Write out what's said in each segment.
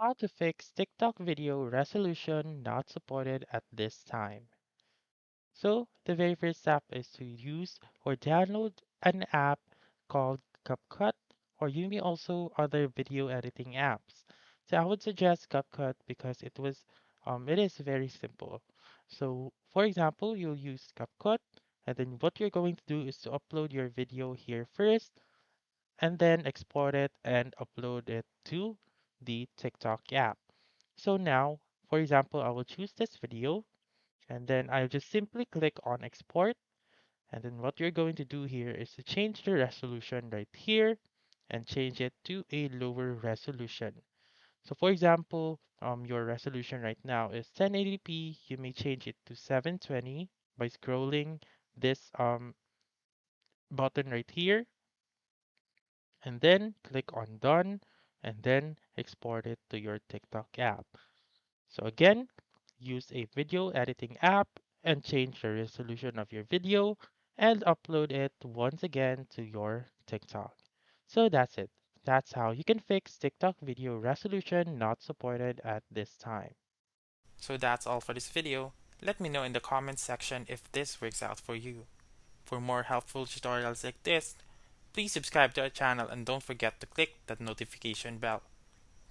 How to fix TikTok video resolution not supported at this time. So, the very first step is to use or download an app called CapCut, or you may also other video editing apps. So, I would suggest CapCut because it is very simple. So, for example, you'll use CapCut, and then what you're going to do is to upload your video here first, and then export it and upload it to the TikTok app. So now, for example, I will choose this video and then I'll just simply click on export. And then what you're going to do here is to change the resolution right here and change it to a lower resolution. So for example, your resolution right now is 1080p. You may change it to 720 by scrolling this button right here and then click on done and then export it to your TikTok app. So again, use a video editing app and change the resolution of your video and upload it once again to your TikTok. So that's it. That's how you can fix TikTok video resolution not supported at this time. So that's all for this video. Let me know in the comments section if this works out for you. For more helpful tutorials like this, please subscribe to our channel and don't forget to click that notification bell.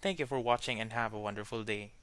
Thank you for watching and have a wonderful day.